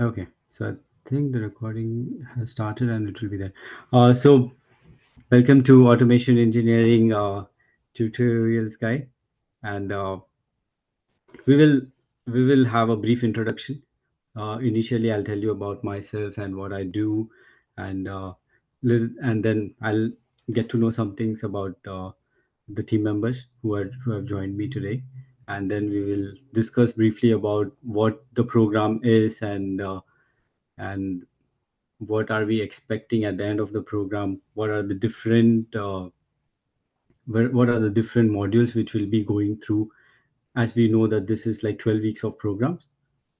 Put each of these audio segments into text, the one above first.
Okay, so I think the recording has started and it will be there. So welcome to Automation Engineering Tutorials Guide, and we will we will have a brief introduction. Initially, I'll tell you about myself and what I do, and and then I'll get to know some things about the team members who have joined me today, and then we will discuss briefly about what the program is and what are we expecting at the end of the program, what are the different modules which will be going through, as we know that this is like 12 weeks of programs.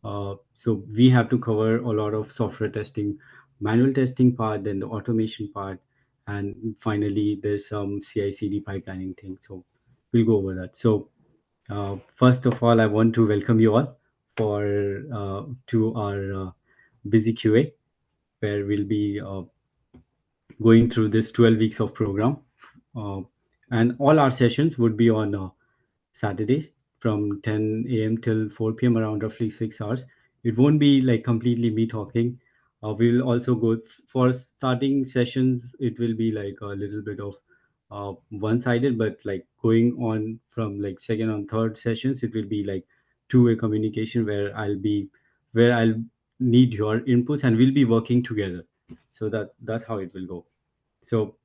So we have to cover a lot of software testing, manual testing part, then the automation part, and finally there's some CI/CD pipelining thing. So we'll go over that. So first of all, I want to welcome you all for to our busy QA, where we'll be going through this 12 weeks of program. Uh, and all our sessions would be on Saturdays from 10 a.m. till 4 p.m., around roughly 6 hours. It won't be like completely me talking. We'll also go for starting sessions. It will be like a little bit of one-sided, but like going on from like second and third sessions, it will be like two-way communication where I'll need your inputs and we'll be working together. So that's how it will go. So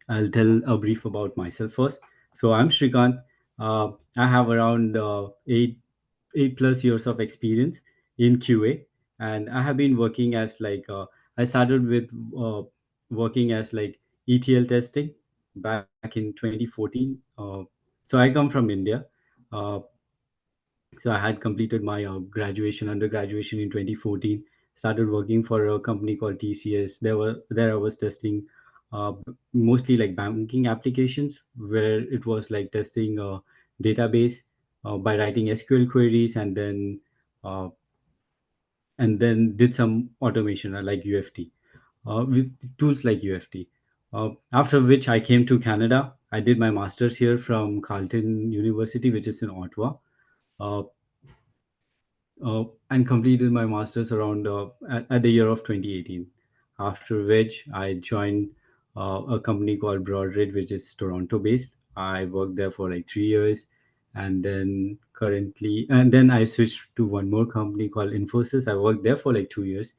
I'll tell a brief about myself first. So I'm Shrikant. I have around eight plus years of experience in QA, and I have been working as I started with working as like ETL testing back in 2014. So I come from India. Uh, so I had completed my undergraduation in 2014. Started working for a company called TCS. There I was testing mostly like banking applications, where it was like testing a database by writing SQL queries, uh, and then did some automation like UFT with tools like UFT. After which I came to Canada. I did my master's here from Carleton University, which is in Ottawa. Uh, and completed my master's around at the year of 2018. After which I joined a company called Broadridge, which is Toronto based. I worked there for like 3 years, and then I switched to one more company called Infosys. I worked there for like 2 years,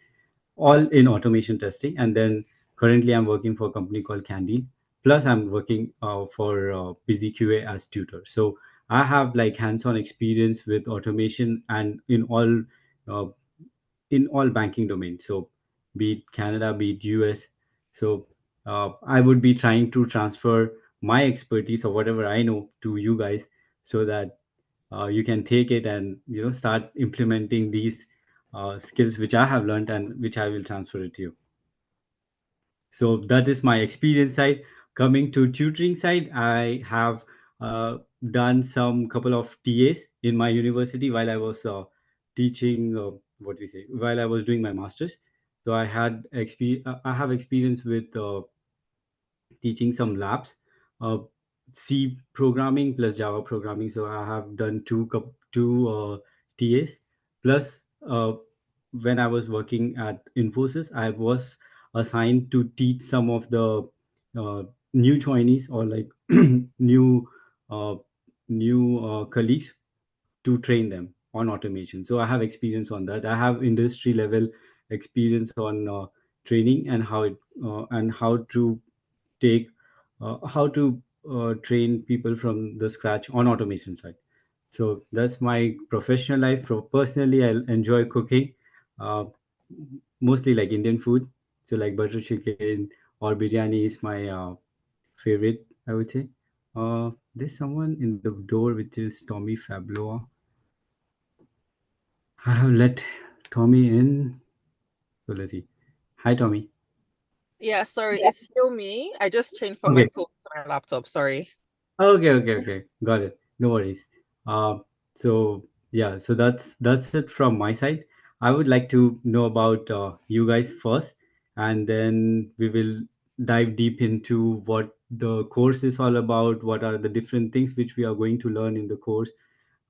all in automation testing. And then currently I'm working for a company called Candile. Plus I'm working for BZQA as tutor. So I have like hands-on experience with automation and uh, in all banking domains. So be it Canada, be it US. So I would be trying to transfer my expertise or whatever I know to you guys, so that you can take it and start implementing these skills which I have learned and which I will transfer it to you. So that is my experience side. Coming to tutoring side, I have uh, done some couple of TAs in my university while I was teaching. What we say, while I was doing my masters. So I have experience with teaching some labs, uh, C programming plus Java programming. So I have done two TAs. Plus, when I was working at Infosys, I was assigned to teach some of the uh, new joinees, or like new uh, colleagues, to train them on automation. So I have experience on that. I have industry level experience on training and how to take how to train people from the scratch on automation side. So that's my professional life. Personally, I enjoy cooking, uh, mostly like Indian food. So like butter chicken or biryani is my favorite, I would say. There's someone in the door, which is Tommy Fabloa. I have let Tommy in. So let's see. Hi, Tommy. Yeah, sorry, it's still me. I just changed from my Okay. phone to my laptop. Sorry. Okay. Got it. No worries. Uh, so yeah, so that's it from my side. I would like to know about you guys first, and then we will dive deep into what the course is all about. What are the different things which we are going to learn in the course,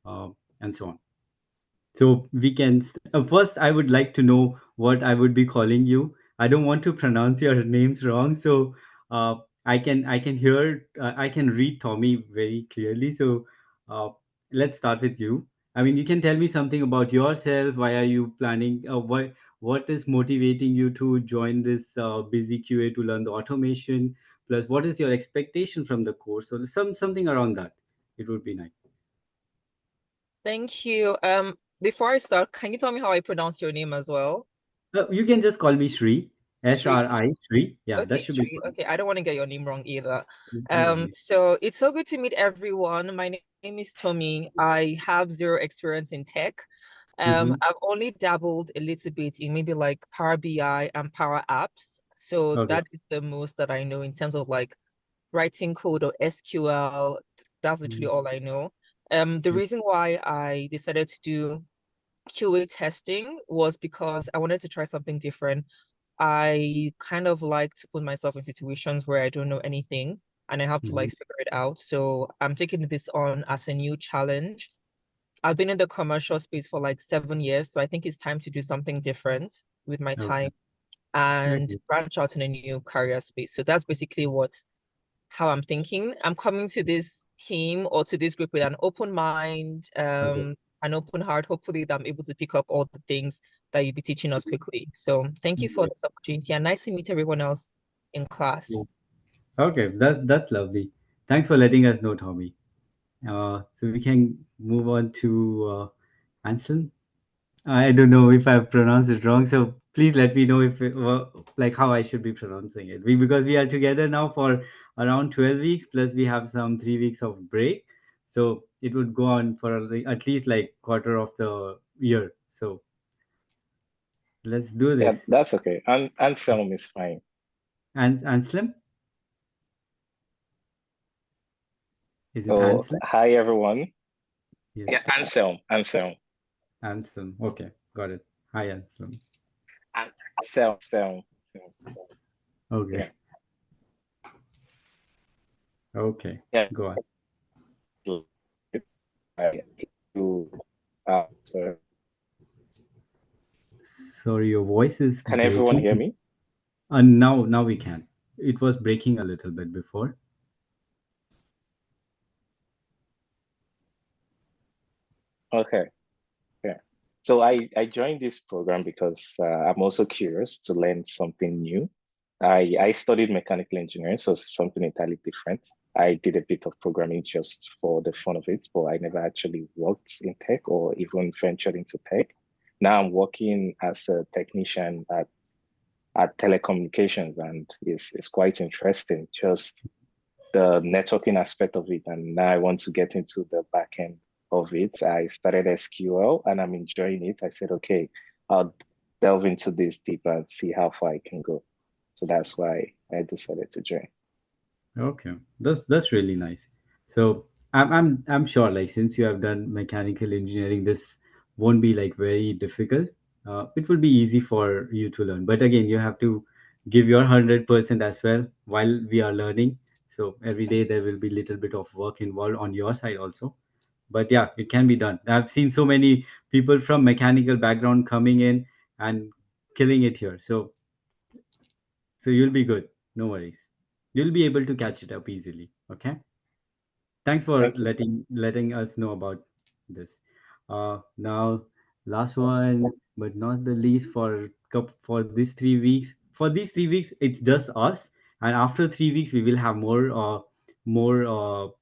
uh, and so on. So we can first. I would like to know what I would be calling you. I don't want to pronounce your names wrong, so uh, I can hear I can read Tommy very clearly. So uh, let's start with you. I mean, you can tell me something about yourself. Why are you planning? What is motivating you to join this busy QA to learn the automation? Plus, what is your expectation from the course? So something around that. It would be nice. Thank you. Before I start, can you tell me how I pronounce your name as well? You can just call me Shri, Sri. SRI, Shri. Yeah, that Okay, should be Sri. fine. Okay, I don't want to get your name wrong either. No worries. So it's so good to meet everyone. My name is Tommy. I have zero experience in tech. Mm-hmm. I've only dabbled a little bit in maybe like Power BI and Power Apps. So Okay. that is the most that I know in terms of like writing code or SQL. That's literally Mhm. all I know. The reason why I decided to do QA testing was because I wanted to try something different. I kind of like to put myself in situations where I don't know anything and I have to Mhm. like figure it out. So I'm taking this on as a new challenge. I've been in the commercial space for like 7 years, so I think it's time to do something different with my Okay. time and Okay. branch out in a new career space. So that's basically what how I'm thinking. I'm coming to this team or to this group with an open mind, Okay. an open heart. Hopefully, that I'm able to pick up all the things that you'll be teaching us quickly. So thank you for Yeah. this opportunity and nice to meet everyone else in Yeah. class. Okay. That's lovely. Thanks for letting us know, Tommy. So we can move on to Anselm. I don't know if I've pronounced it wrong, so please let me know if like how I should be pronouncing it. Because we are together now for around 12 weeks, plus we have some 3 weeks of break, so it would go on for at least like quarter of the year. So let's do Yeah, this. that's okay. And Anselm is fine. And Anselm, is it So Anselm? hi everyone. Yes, Yeah, Anselm, Anselm, Anselm. Okay, got it. Hi, Anselm. Anselm. Okay, Yeah, okay, yeah. go on. You, sorry. Sorry, your voice is Can everyone breaking. hear me? Now we can. It was breaking a little bit before. Okay. Yeah. So I joined this program because I'm also curious to learn something new. I studied mechanical engineering, so it's something entirely different. I did a bit of programming just for the fun of it, but I never actually worked in tech or even ventured into tech. Now I'm working as a technician at telecommunications, and it's quite interesting, just the networking aspect of it. And now I want to get into the back end of it. I started SQL and I'm enjoying it. I said, okay, I'll delve into this deeper and see how far I can go. So that's why I decided to join. Okay, that's really nice. So I'm sure like since you have done mechanical engineering, this won't be like very difficult. It will be easy for you to learn. But again, you have to give your 100% as well while we are learning. So every day there will be little bit of work involved on your side also. But yeah, it can be done. I've seen so many people from mechanical background coming in and killing it here. So you'll be good. No worries. You'll be able to catch it up easily. Okay. Thanks for Thank you. letting us know about this. Now, last one, but not the least, for these 3 weeks. For these 3 weeks, it's just us, and after 3 weeks, we will have more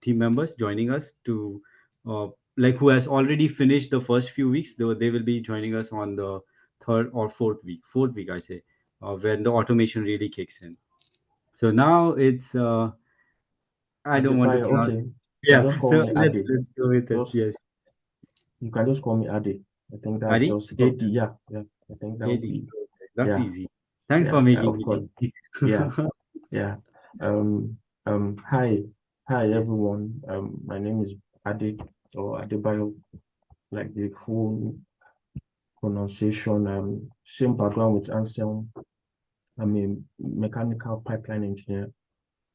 team members joining us to uh, like who has already finished the first few weeks. Though they will be joining us on the third or fourth week. Fourth week, I say, when the automation really kicks in. So now it's I don't want to Adebayo, pronounce okay. it. You can Yeah, just call so me let's Ade. let's go with it. Just Yes, you can just call me Ade. I think that's Adi. just AD. Okay, Yeah, yeah. I think that would AD. be Okay, that's yeah, easy. Thanks for yeah. making Of it course. easy. Yeah, yeah. Um, hi, everyone. My name is Ade or Adebayo, like the full pronunciation. Same background with Anselm. I'm a mechanical pipeline engineer.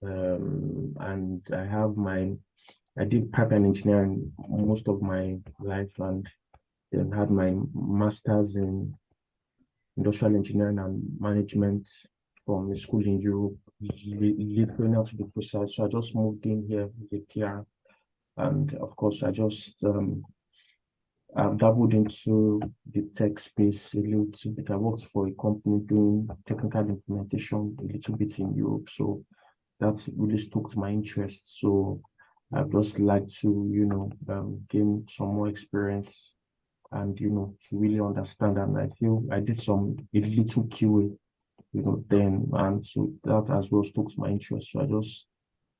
And I did pipeline engineering most of my life, and then had my master's in industrial engineering and management from a school in Europe, Lithuania to be precise. So I just moved in here with a PR, and of course, I just I've dabbled into the tech space a little bit. I worked for a company doing technical implementation a little bit in Europe, so that really stoked my interest. So I'd just like to, gain some more experience and, to really understand. And I feel I did a little QA, then, and so that as well stoked my interest. So I just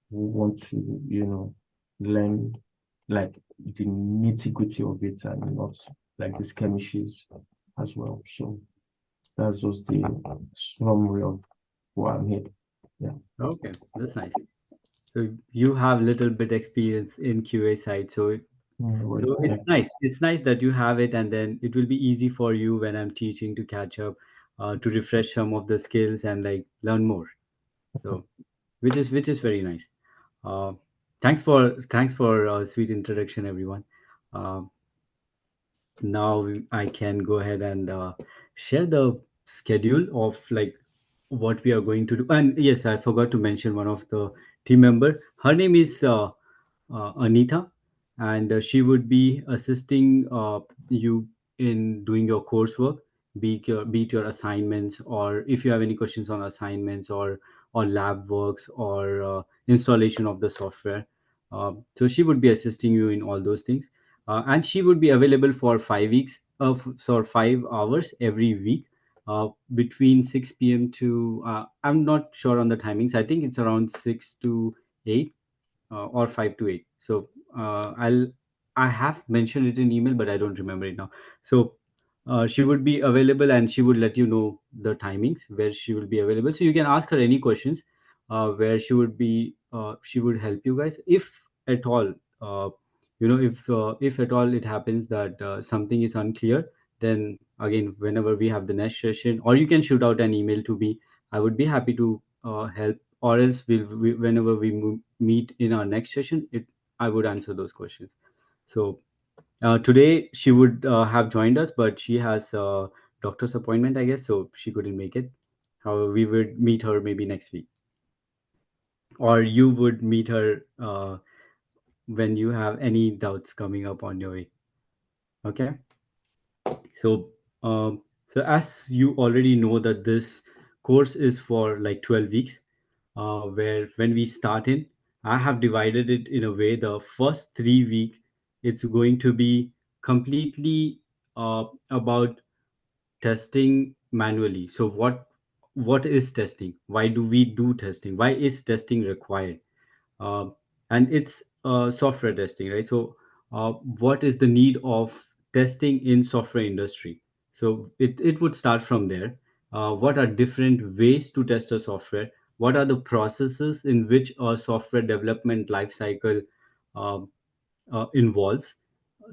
want to, learn like the nitty-gritty of it and not like the skirmishes as well. So that's just the summary of why I'm here. Yeah. Okay, that's nice. So you have little bit experience in QA side, so Well, yeah. it's nice. It's nice that you have it, and then it will be easy for you when I'm teaching to catch up, to refresh some of the skills and like learn more. So, which is very nice. Uh, thanks for sweet introduction, everyone. Uh, Now I can go ahead and share the schedule of like what we are going to do. And yes, I forgot to mention one of the team member. Her name is Anita, and she would be assisting you in doing your coursework, be it your assignments, or if you have any questions on assignments or lab works or installation of the software. So she would be assisting you in all those things, and she would be available for 5 weeks of so 5 hours every week, between 6 p.m. to I'm not sure on the timings. I think it's around 6 to 8, or 5 to 8. So I have mentioned it in email, but I don't remember it now. So she would be available, and she would let you know the timings where she will be available. So you can ask her any questions, where she would help you guys if at all. If at all it happens that something is unclear, then again, whenever we have the next session, or you can shoot out an email to me. I would be happy to help, or else whenever we meet in our next session, I would answer those questions. So today she would have joined us, but she has a doctor's appointment, I guess, so she couldn't make it. However, we would meet her maybe next week, or you would meet her when you have any doubts coming up on your way. Okay. So, as you already know that this course is for like 12 weeks, where when we start in, I have divided it in a way. The first 3 week, it's going to be completely about testing manually. So what is testing? Why do we do testing? Why is testing required? uh, and it's software testing, right? So what is the need of testing in software industry? So it would start from there. What are different ways to test a software? What are the processes in which a software development life cycle um, involves?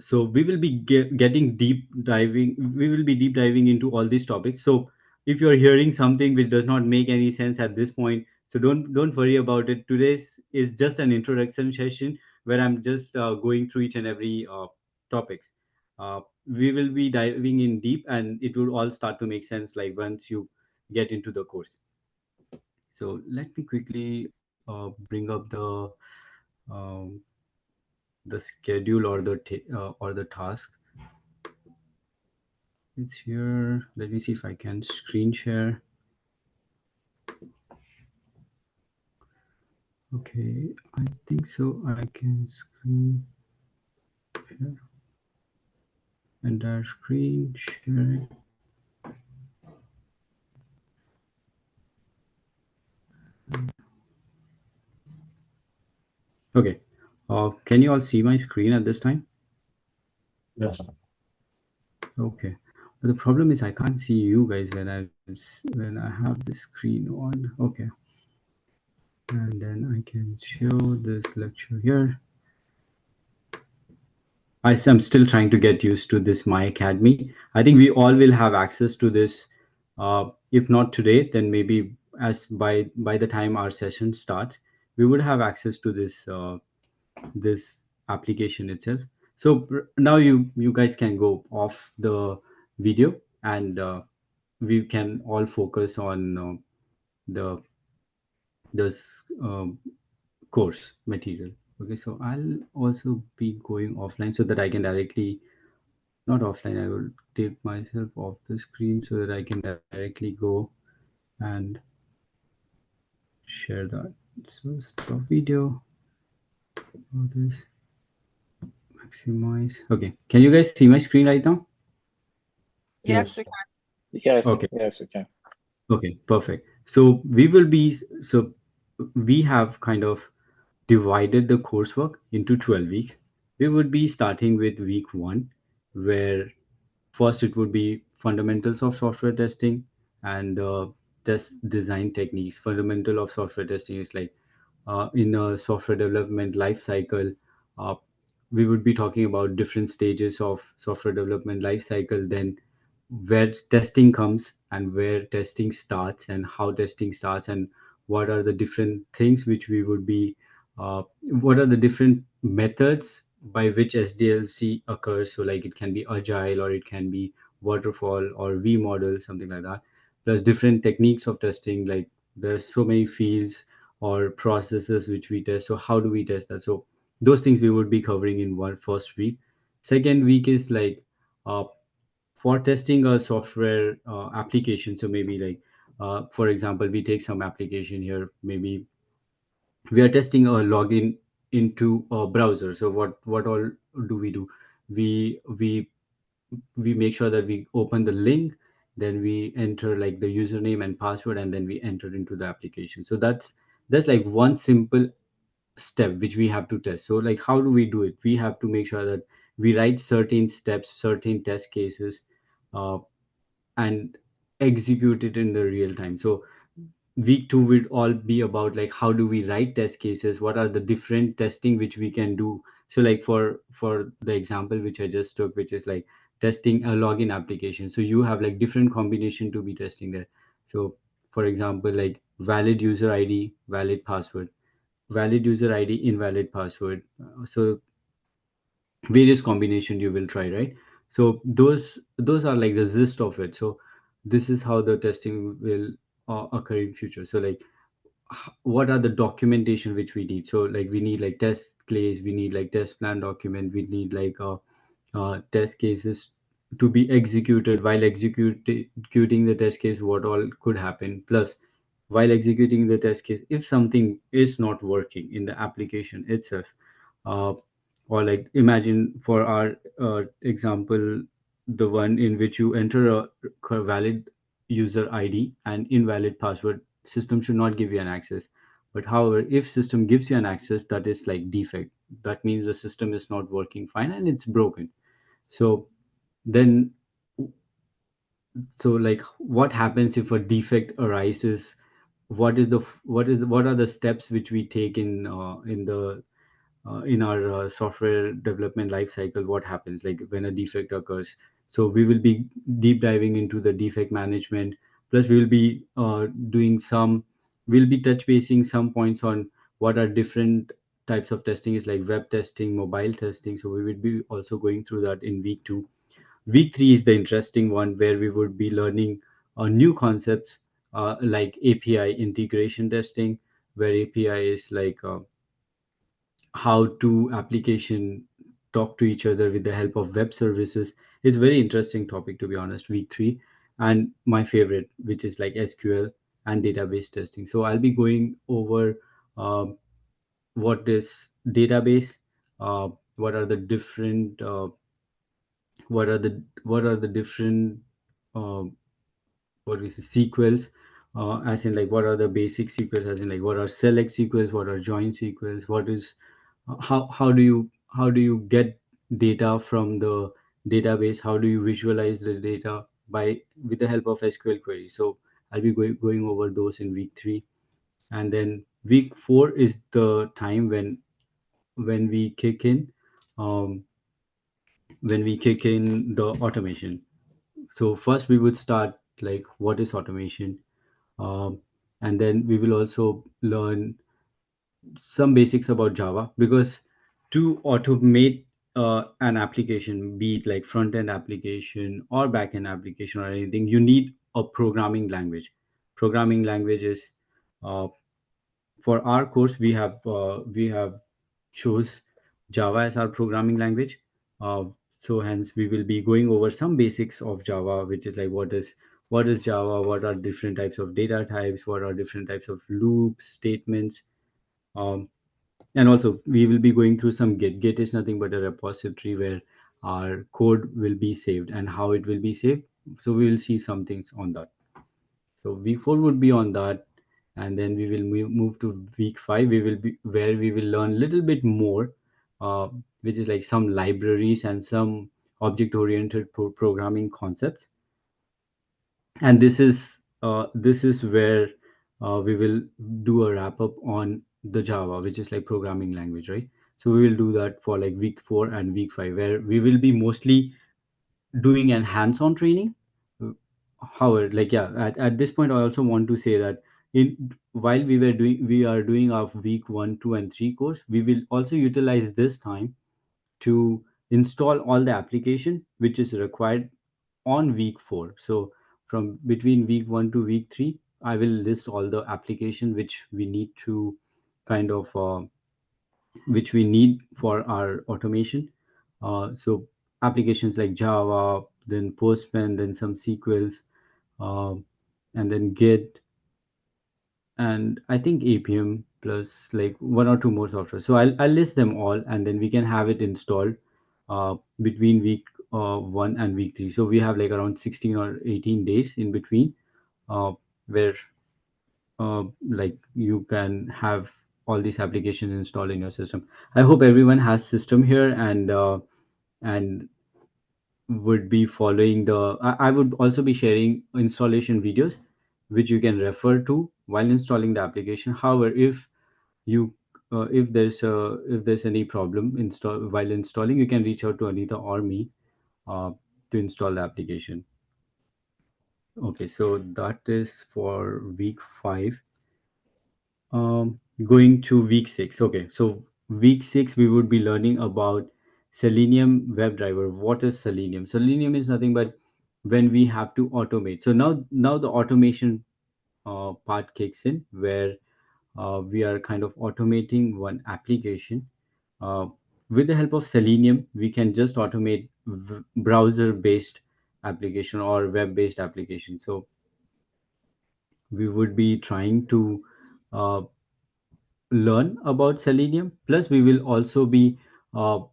So we will be getting deep diving we will be deep diving into all these topics. So if you're hearing something which does not make any sense at this point, so don't worry about it. Today's is just an introduction session where I'm just going through each and every topics. We will be diving in deep, and it will all start to make sense like once you get into the course. So let me quickly bring up um, the schedule or the task. It's here. Let me see if I can screen share. Okay, I think so. I can screen share, entire screen sharing. Okay. Can you all see my screen at this time? Yes. Okay. But the problem is I can't see you guys when I have the screen on. Okay. And then I can show this lecture here. I'm still trying to get used to this My Academy. I think we all will have access to this. If not today, then maybe as by the time our session starts, we would have access to this application itself. So now you guys can go off the video, and we can all focus on the this course material. Okay, so I'll also be going offline so that I can directly, not offline, I will take myself off the screen so that I can directly go and share that. So stop video, all this, maximize. Okay, can you guys see my screen right now? Yes, Yes. we can. Yes, Okay. yes, we can. Okay, perfect. So we have kind of divided the coursework into 12 weeks. We would be starting with week 1, where first it would be fundamentals of software testing and test design techniques. Fundamental of software testing is like in a software development life cycle. uh, we would be talking about different stages of software development life cycle, then where testing comes and where testing starts and how testing starts, and what are the different things which we would be what are the different methods by which SDLC occurs. So like it can be agile, or it can be waterfall or V model, something like that. There's different techniques of testing, like there's so many fields or processes which we test. So how do we test that? So those things we would be covering in one first week. Second week is like uh, for testing a software application. So maybe like for example, we take some application here. Maybe we are testing a login into a browser. So what all do we do? We we we make sure that we open the link, then we enter like the username and password, and then we enter into the application. So that's like one simple step which we have to test. So like how do we do it? We have to make sure that we write certain steps, certain test cases, uh, and execute it in the real time. So week 2 would all be about like how do we write test cases, what are the different testing which we can do. So like for the example which I just took, which is like testing a login application, so you have like different combination to be testing there. So for example, like valid user ID, valid password, valid user ID, invalid password. So various combination you will try, right? So those are like the gist of it. So this is how the testing will occur in future. So like what are the documentation which we need? So like we need like test case, we need like test plan document, we need like test cases to be executed. While executing the test case, what all could happen, plus while executing the test case, if something is not working in the application itself, uh, or like imagine for our example, the one in which you enter a valid user ID and invalid password, system should not give you an access. But however, if system gives you an access, that is like defect. That means the system is not working fine and it's broken. So then, so like what happens if a defect arises? What are the steps which we take in our software development life cycle? What happens like when a defect occurs? So we will be deep diving into the defect management. Plus we will be doing some, we'll be touch basing some points on what are different types of testing is, like web testing, mobile testing. So we will be also going through that in week 2. Week 3 is the interesting one, where we would be learning new concepts like API integration testing, where API is like how two application talk to each other with the help of web services. It's very interesting topic, to be honest. Week 3, and my favorite, which is like SQL and database testing. So I'll be going over um, what is database, what are the different what are the different uh, what is sequels, as in like what are the basic sequels, as in like what are select sequels, what are join sequels, what is how do you get data from the database, how do you visualize the data by with the help of SQL query. So I'll be going over those in week 3. And then week 4 is the time when we kick in um, when we kick in the automation. So first we would start like what is automation, um, and then we will also learn some basics about Java, because to automate an application, be it like front end application or back end application or anything, you need a programming language. Programming languages, uh, for our course, we have chose Java as our programming language. So hence we will be going over some basics of Java, which is like what is Java, what are different types of data types, what are different types of loops, statements. Um, and also we will be going through some Git is nothing but a repository where our code will be saved and how it will be saved. So we will see some things on that. So week 4 would be on that, and then we will move to week 5. We will be where we will learn a little bit more, which is like some libraries and some object-oriented programming concepts. And this is where we will do a wrap up on the Java, which is like programming language, right? So we will do that for like week 4 and week 5, where we will be mostly doing an hands-on training. Uh, However, like yeah, at this point, I also want to say that in while we are doing our week 1, 2, and 3 course, we will also utilize this time to install all the application which is required on week 4. So from between week 1 to week 3, I will list all the application which we need to kind of which we need for our automation. So applications like Java, then Postman, then some SQLs, um, and then Git, and I think APM plus like one or two more software. So I'll list them all, and then we can have it installed between week 1 and week 3. So we have like around 16 or 18 days in between, where like you can have all these applications installed in your system. I hope everyone has system here, and would be following I would also be sharing installation videos which you can refer to while installing the application. However, you if there's any problem while installing, you can reach out to Anita or me uh, to install the application. Okay, so that is for week 5. Going to week 6. Okay, so week 6 we would be learning about Selenium WebDriver. What is Selenium? Selenium is nothing but when we have to automate. So now the automation part kicks in, where we are kind of automating one application. Uh, with the help of Selenium, we can just automate browser-based application or web-based application. So we would be trying to uh, learn about Selenium. Plus, we will also be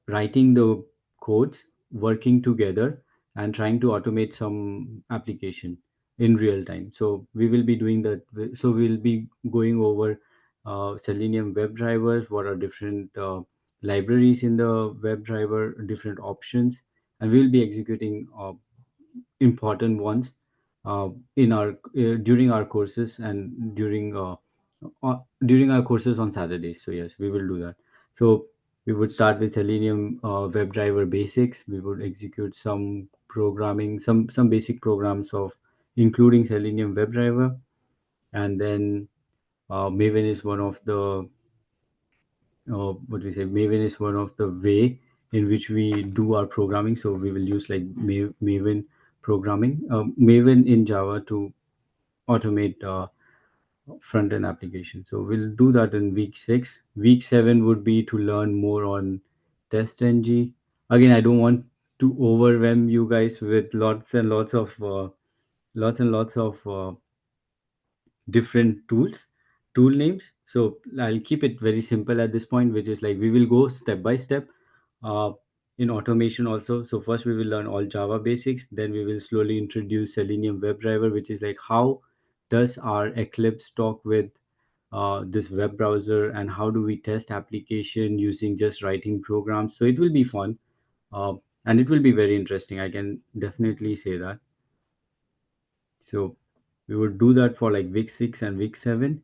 writing the codes, working together, and trying to automate some application in real time. So we will be doing that. So we'll be going over Selenium WebDrivers. What are different libraries in the WebDriver, different options, and we'll be executing important ones in our during our courses and during our courses on Saturdays. So yes, we will do that. So we would start with Selenium WebDriver basics. We would execute some programming, some basic programs of including Selenium WebDriver, and then Maven is one of the what we say. Maven is one of the way in which we do our programming. So we will use like Maven programming, Maven in Java to automate front end application. So we'll do that in week 6. Week 7 would be to learn more on TestNG. Again, I don't want to overwhelm you guys with lots and lots of different tool names. So I'll keep it very simple at this point, which is like we will go step by step uh, in automation also. So first we will learn all Java basics, then we will slowly introduce Selenium WebDriver, which is like how does our Eclipse talk with this web browser, and how do we test application using just writing programs. So it will be fun, uh, and it will be very interesting, I can definitely say that. So we would do that for like week 6 and week 7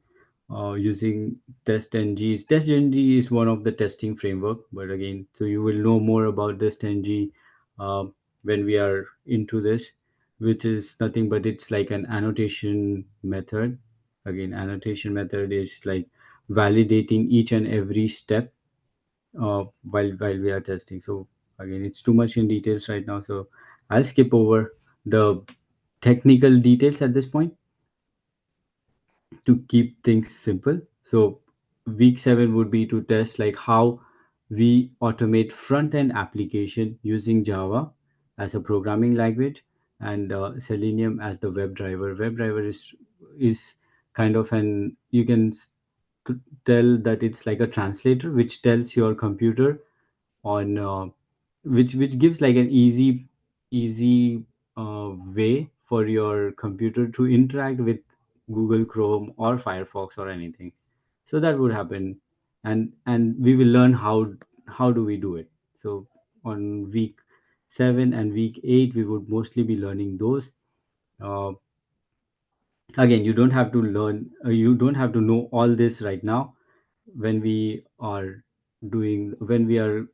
using TestNG. TestNG is one of the testing framework, but again, so you will know more about TestNG uh, when we are into this, which is nothing but it's like an annotation method. Again, annotation method is like validating each and every step while we are testing. So Again, it's too much in details right now, so I'll skip over the technical details at this point to keep things simple. So week 7 would be to test like how we automate front end application using Java as a programming language, and Selenium as the web driver. Web driver is kind of an, you can tell that it's like a translator which tells your computer on which gives like an easy way for your computer to interact with Google Chrome or Firefox or anything. So that would happen, and we will learn how do we do it. So on week 7 and week 8 we would mostly be learning those. uh, Again, you don't have to know all this right now. When we are when we are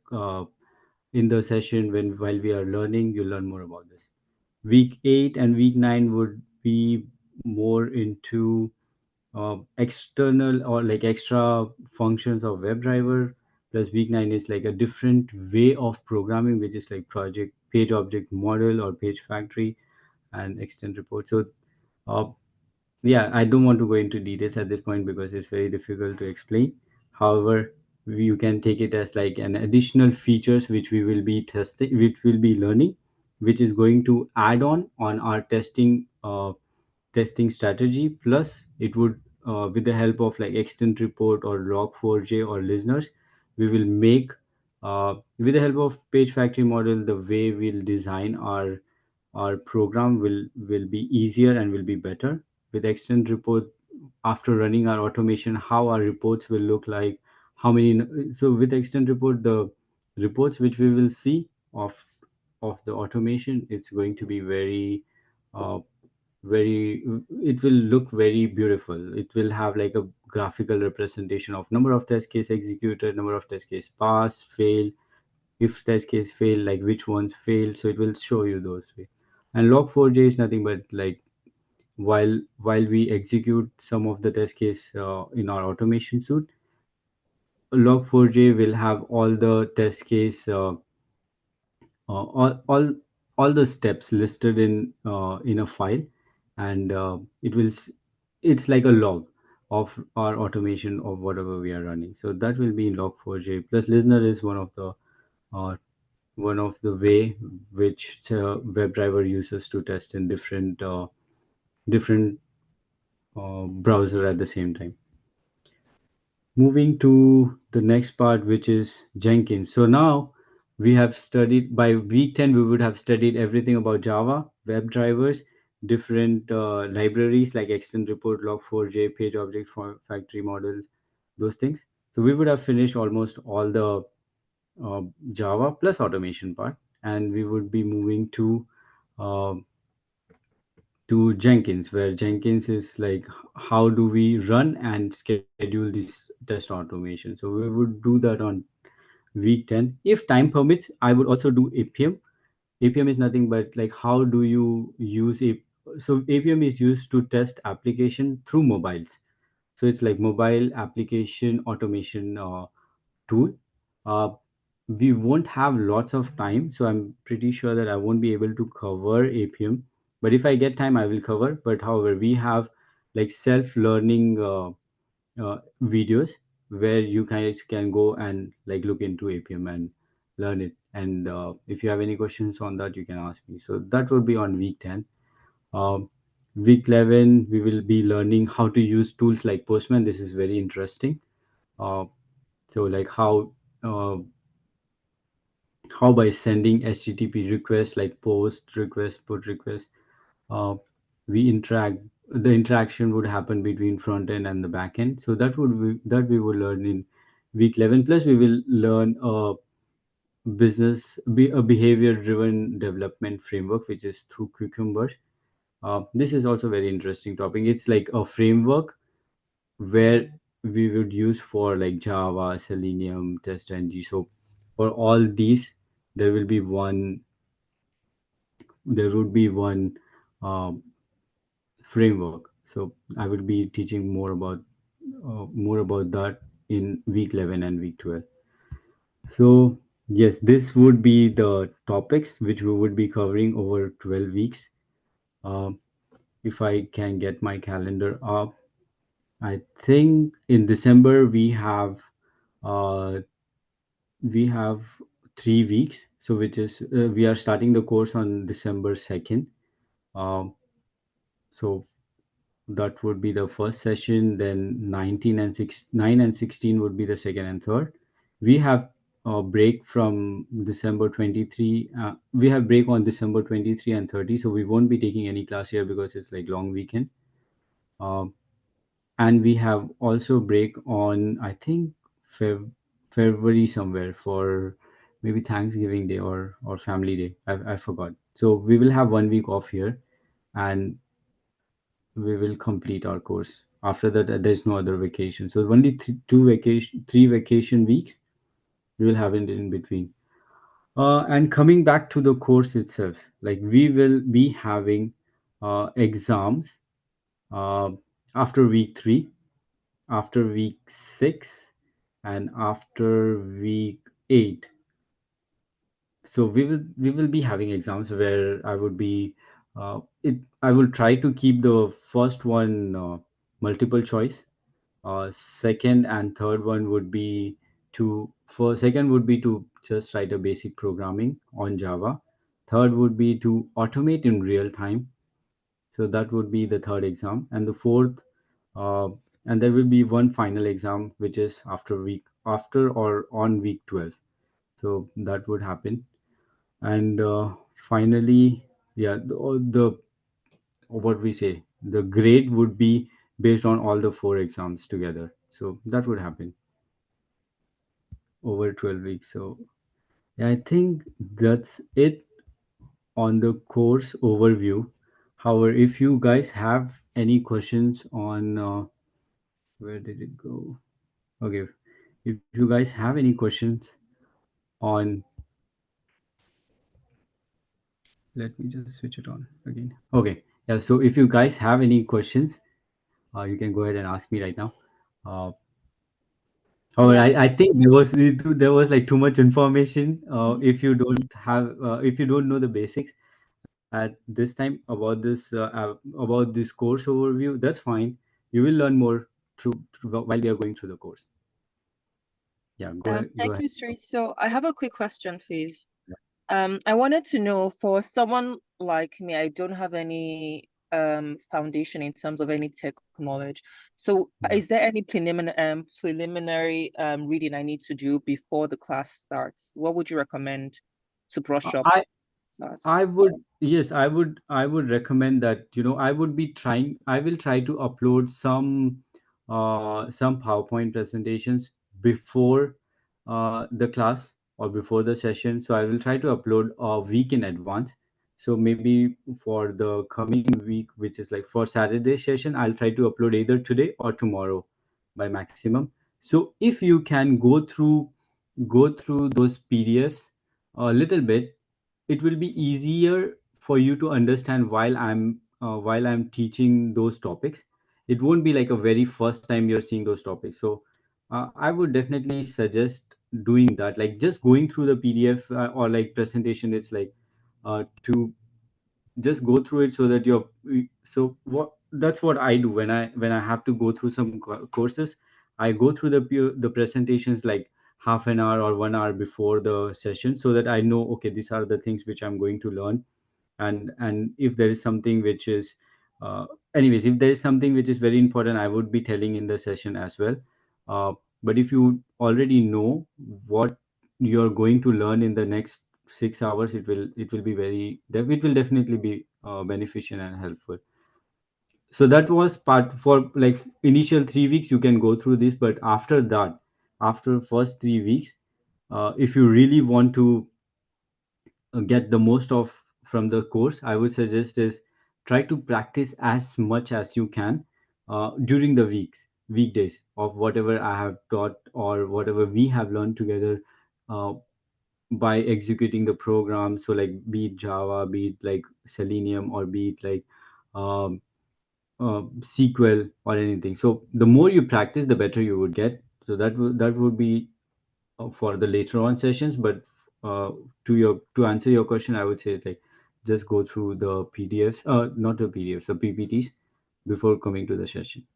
in the session, when while we are learning, you learn more about this. Week 8 and week 9 would be more into external or like extra functions of WebDriver. Plus week 9 is like a different way of programming, which is like project page object model or page factory and extend report. So uh, yeah, I don't want to go into details at this point because it's very difficult to explain. However, you can take it as like an additional features which we will be testing, which will be learning, which is going to add on our testing strategy. Plus it would with the help of like extend report or log4j or listeners, we will make with the help of page factory model, the way we'll design our program will be easier and will be better. With extend report, after running our automation, how our reports will look like, how many. So with extend report, the reports which we will see of the automation, it's going to be uh, very, it will look very beautiful. It will have like a graphical representation of number of test case executed, number of test case pass, fail, if test case fail, like which ones failed. So it will show you those way. And log4j is nothing but like while we execute some of the test case in our automation suite, log4j will have all the test case uh, all, all all the steps listed in a file, and it's like a log of our automation of whatever we are running. So that will be in log4j. Plus listener is uh, one of the way which WebDriver uses to test in different browser at the same time. Moving to the next part, which is Jenkins. So now we have studied, by week 10 we would have studied everything about Java, web drivers, different libraries like extend report, log4j, page object factory model, those things. So we would have finished almost all the Java plus automation part, and we would be moving uh, to Jenkins, where Jenkins is like how do we run and schedule this test automation. So we would do that on week 10. If time permits, I would also do APM. APM is nothing but like how do you use a, so APM is used to test application through mobiles. So it's like mobile application automation tool. Uh, we won't have lots of time, so I'm pretty sure that I won't be able to cover APM. But if I get time, I will cover. But however, we have like self-learning videos where you guys can go and like look into APM and learn it. And if you have any questions on that, you can ask me. So that would be on week 10. Um, week 11, we will be learning how to use tools like Postman. This is very interesting. Uh, so like how by sending HTTP requests like post request, put request, uh, we interact. The interaction would happen between front end and the back end. So that we will learn in week 11. Plus, we will learn a behavior driven development framework, which is through Cucumber. This is also very interesting topic. It's like a framework where we would use for like Java, Selenium, TestNG. So for all these, there will be one. There would be one um, framework. So I will be teaching more about that in week 11 and week 12. So Yes, this would be the topics which we would be covering over 12 weeks. Um, if I can get my calendar up, I think in December uh, we have 3 weeks. So which is we are starting the course on December 2nd. Um, so that would be the first session. Then 9 and 16 would be the second and third. We have a break from December 23. We have break on December 23 and 30. So we won't be taking any class here because it's like long weekend. Um, and we have also break on, I think, February somewhere for maybe Thanksgiving Day or Family Day. I forgot. So we will have 1 week off here, and we will complete our course. After that, there's no other vacation. So only 3 vacation weeks we will have it in between. And coming back to the course itself, like we will be having exams uh, after week 3, after week 6, and after week 8. So we will be having exams where I would be it I will try to keep the first one multiple choice. Second and third one would be to for second would be to just write a basic programming on Java. Third would be to automate in real time. So that would be the third exam, and the fourth, uh, and there will be one final exam which is after or on week 12. So that would happen, and finally, yeah, the what we say, the grade would be based on all the 4 exams together. So that would happen over 12 weeks. So yeah, I think that's it on the course overview. However, if you guys have any questions on where did it go? Okay, if you guys have any questions on, let me just switch it on again. Okay, yeah. So if you guys have any questions, you can go ahead and ask me right now. Uh, However, Yeah. I think there was like too much information. If you don't know the basics at this time about this course overview, that's fine. You will learn more while we are going through the course. Yeah, go ahead. Go Thank ahead. you, Sri. So I have a quick question, please. I wanted to know, for someone like me, I don't have any foundation in terms of any tech knowledge. So Yeah. is there any preliminary reading I need to do before the class starts? What would you recommend to brush up I start? I would, yes, I would recommend that, I will try to upload some PowerPoint presentations before the class or before the session. So I will try to upload a week in advance. So maybe for the coming week, which is like for Saturday session, I'll try to upload either today or tomorrow by maximum. So if you can go through those PDFs a little bit, it will be easier for you to understand while I'm teaching those topics. It won't be like a very first time you're seeing those topics. So I would definitely suggest doing that, like just going through the PDF or like presentation. It's like to just go through it so that so what that's what I do when I have to go through some courses. I go through the presentations like half an hour or 1 hour before the session, so that I know, okay, these are the things which I'm going to learn. And if there is something which is uh, anyways, if there is something which is very important, I would be telling in the session as well. uh, but if you already know what you're going to learn in the next 6 hours, it will definitely be beneficial and helpful. So that was part for like initial 3 weeks you can go through this, but after that, after first 3 weeks, if you really want to get the most of from the course, I would suggest is try to practice as much as you can during the weekdays of whatever I have taught or whatever we have learned together, uh, by executing the program. So like be it Java, be it like Selenium, or be it like um, SQL or anything. So the more you practice, the better you would get. So that would be for the later on sessions. But uh, to answer your question, I would say like just go through the PDFs, not the PDFs, the PPTs before coming to the session.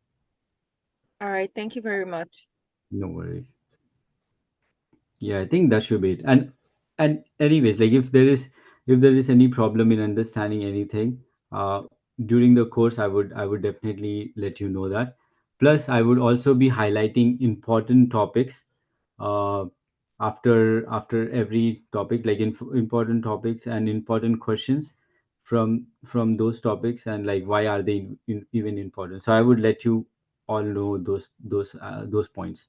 All right, thank you very much. No worries. Yeah, I think that should be it. And anyways, like if there is any problem in understanding anything uh during the course, I would definitely let you know that. Plus, I would also be highlighting important topics uh after every topic, like important topics and important questions from those topics, and like why are they even important. So I would let you all know those points.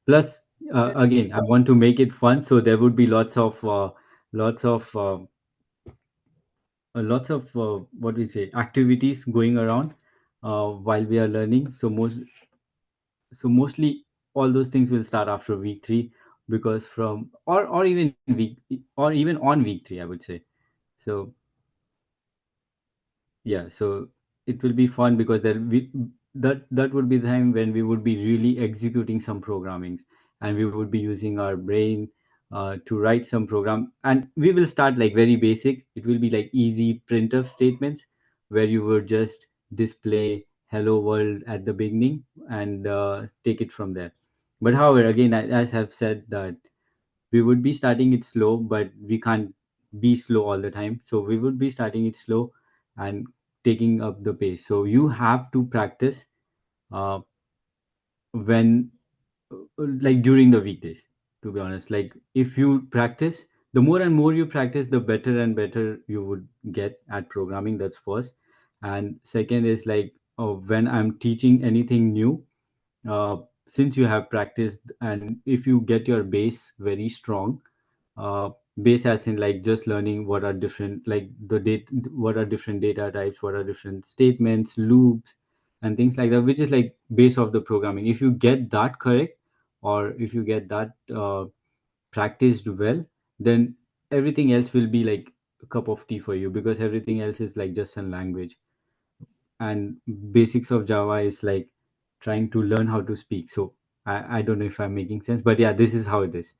Plus, again, I want to make it fun, so there would be lots of what we say activities going around while we are learning. Mostly all those things will start after week 3, because from or even week, or even on week 3, I would say. So yeah, so it will be fun because that would be the time when we would be really executing some programmings, and we would be using our brain to write some program. And we will start like very basic. It will be like easy printf statements where you would just display hello world at the beginning, and take it from there. But however, again, as I've said, that we would be starting it slow, but we can't be slow all the time, so we would be starting it slow and taking up the pace. So you have to practice uh, when like during the weekdays, to be honest. Like if you practice, the more and more you practice, the better and better you would get at programming. That's first. And second is like, when I'm teaching anything new, uh, since you have practiced, and if you get your base very strong, uh, base as in like just learning what are different, like what are different data types, what are different statements, loops, and things like that, which is like base of the programming. If you get that correct, or if you get that practiced well, then everything else will be like a cup of tea for you, because everything else is like just a language. And basics of Java is like trying to learn how to speak. So I don't know if I'm making sense, but yeah, this is how it is.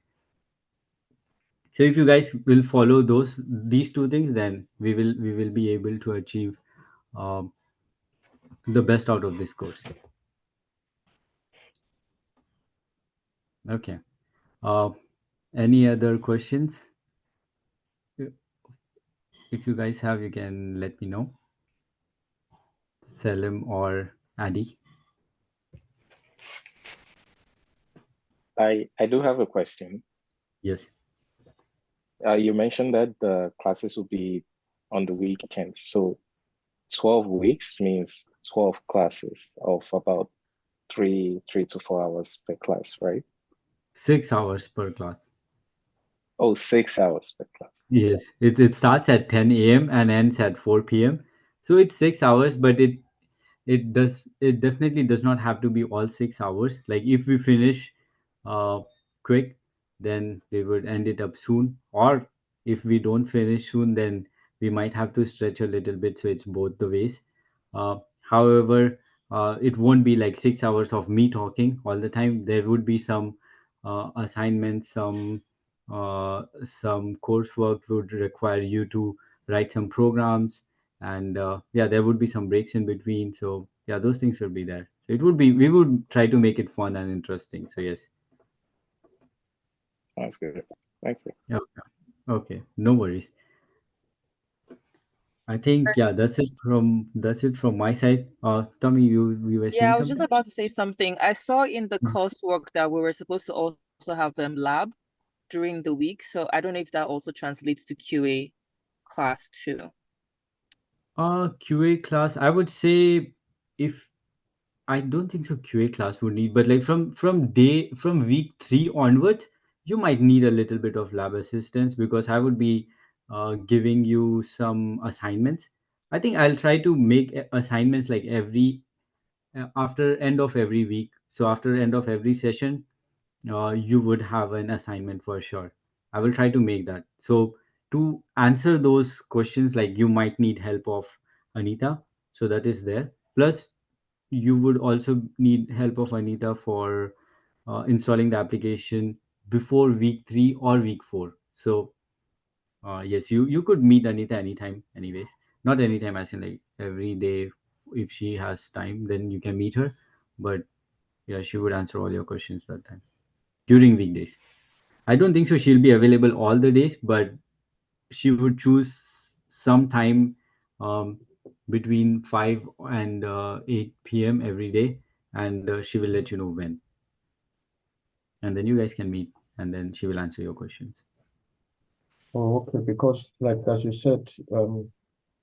So if you guys will follow these two things, then we will be able to achieve um, the best out of this course. Okay. Uh, any other questions? If you guys have, you can let me know. Selim or Adi. I do have a question. Yes. You mentioned that the classes will be on the weekends. So 12 weeks means 12 classes of about 3 to 4 hours per class, right? 6 hours per class. Oh, 6 hours per class. Yes, it starts at 10 a.m. and ends at 4 p.m. So it's 6 hours, but it definitely does not have to be all 6 hours. Like if we finish uh quick, then we would end it up soon. Or if we don't finish soon, then we might have to stretch a little bit, so it's both the ways. However, it won't be like 6 hours of me talking all the time. There would be some assignments, some coursework would require you to write some programs, and yeah, there would be some breaks in between. So yeah, those things will be there. So it would be, we would try to make it fun and interesting. So yes. Sounds good. Thank you. Yeah. Okay, no worries. I think yeah, that's it from my side. Tommy, you were Yeah, saying I was just something. about to say something. I saw in the coursework that we were supposed to also have them lab during the week. So I don't know if that also translates to QA class too. QA class, I would say, if I don't think so QA class would need, but like from week 3 onwards, you might need a little bit of lab assistance, because I would be giving you some assignments. I think I'll try to make assignments like every after end of every week. So after end of every session, you would have an assignment for sure. I will try to make that. So to answer those questions, like you might need help of Anita, so that is there. Plus, you would also need help of Anita for installing the application before week 3 or week 4. So yes, you could meet Anita anytime, anyways. Not anytime, as in like every day. If she has time, then you can meet her. But yeah, she would answer all your questions that time during weekdays. I don't think so. She'll be available all the days, but she would choose some time um, between 5 and 8 p.m. every day, and she will let you know when. And then you guys can meet, and then she will answer your questions. Oh, okay, because like as you said,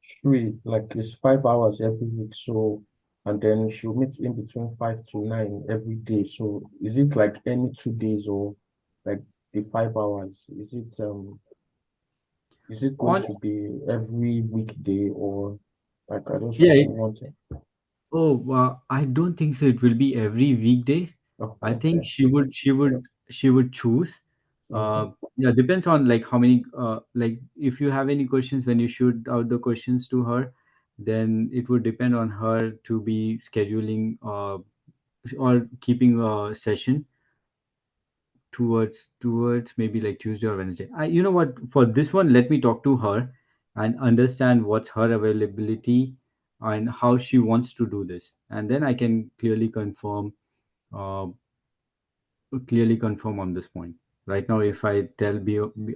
Shri, like it's 5 hours every week, so and then she'll meet in between 5 to 9 every day. So is it like any 2 days or like the 5 hours? Is it going On to be every weekday or like I just Yeah, want to I don't think so. It will be every weekday. oh, I think okay, she would choose. okay, Yeah, depends on like how many. Like if you have any questions when you shoot out the questions to her, then it would depend on her to be scheduling or keeping a session towards maybe like Tuesday or Wednesday. You know what? For this one, let me talk to her and understand what's her availability and how she wants to do this, and then I can uh, clearly confirm on this point. Right now, if I tell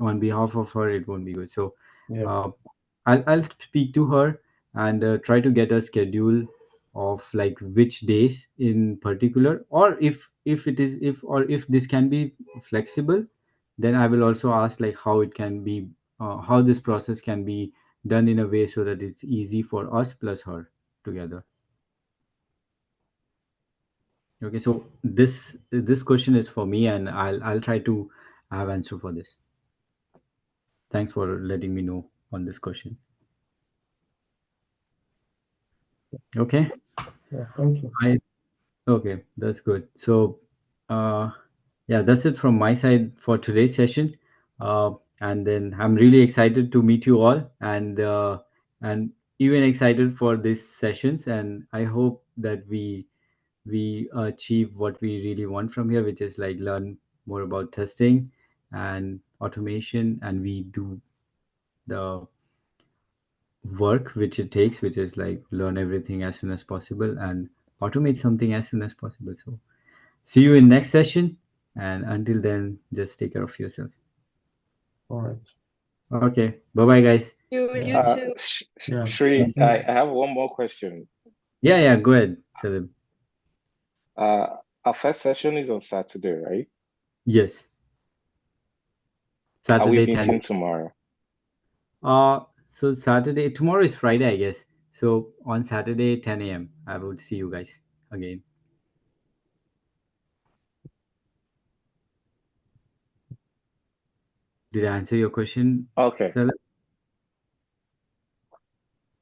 on behalf of her, it won't be good. So, yeah, uh, I'll speak to her and try to get a schedule of like which days in particular, or if it is if this can be flexible, then I will also ask like how it can be how this process can be done in a way so that it's easy for us plus her together. Okay, so this question is for me, and I'll try to have answer for this. Thanks for letting me know on this question. Okay, yeah, thank you. I okay, that's good. So, uh, yeah, that's it from my side for today's session. And then I'm really excited to meet you all, and even excited for these sessions. And I hope that we achieve what we really want from here, which is like learn more about testing and automation, and we do the work which it takes, which is like learn everything as soon as possible and automate something as soon as possible. So see you in next session, and until then, just take care of yourself. All right. Okay, bye bye, guys. Yeah, You too. yeah, Shri, thank I have one more question. Yeah, go ahead, Salim. Our first session is on Saturday, right? Yes, Are we Saturday 10. meeting tomorrow? So Saturday, tomorrow is Friday, I guess. So on Saturday, 10 a.m., I would see you guys again. Did I answer your question, Okay. Salim?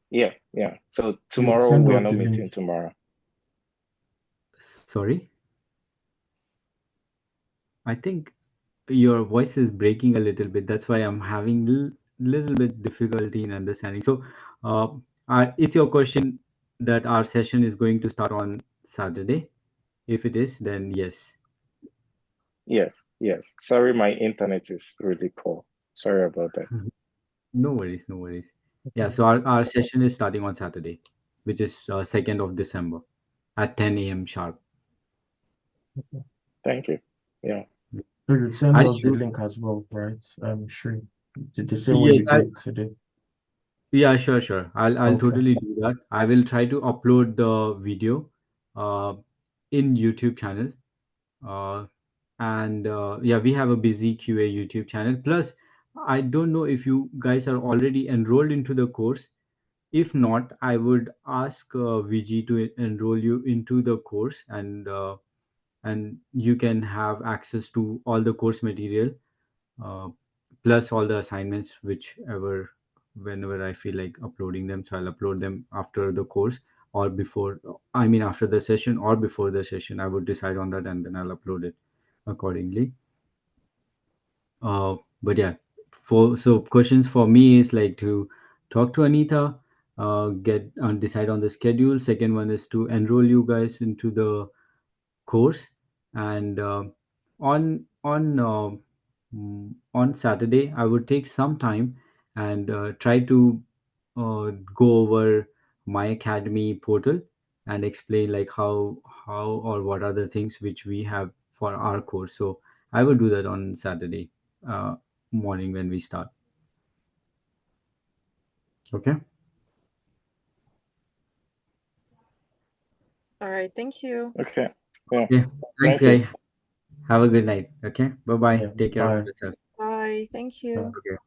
Yeah. So you. tomorrow Send we are us not the meeting link. tomorrow. Sorry, I think your voice is breaking a little bit. That's why I'm having little bit difficulty in understanding. So, is your question that our session is going to start on Saturday? If it is, then yes. Yes. Sorry, my internet is really poor. Sorry about that. No worries, no worries. Yeah, Okay. so our session is starting on Saturday, which is 2nd of December at 10 a.m. sharp. Okay. Thank you. Yeah. So you send I us the should, link as well, right? Sure. The same way yes, you did today. yeah, sure. I'll Okay. totally do that. I will try to upload the video uh, in YouTube channel. Uh, and yeah, we have a busy QA YouTube channel. Plus, I don't know if you guys are already enrolled into the course. If not, I would ask VG to enroll you into the course, and you can have access to all the course material, uh, plus all the assignments, whichever whenever I feel like uploading them. So I'll upload them after the course or before. I mean, after the session or before the session. I would decide on that, and then I'll upload it accordingly. But yeah, for so questions for me is like to talk to Anita, get decide on the schedule. Second one is to enroll you guys into the course, And on Saturday I would take some time and try to go over my academy portal and explain like how or what are the things which we have for our course. So I would do that on Saturday morning when we start. Okay. All right, thank you. Okay. Yeah. Yeah. Thanks, Thank you. guy. Have a good night. Okay. Bye bye. Yeah, Take care of bye. yourself. Bye. Thank you. Okay.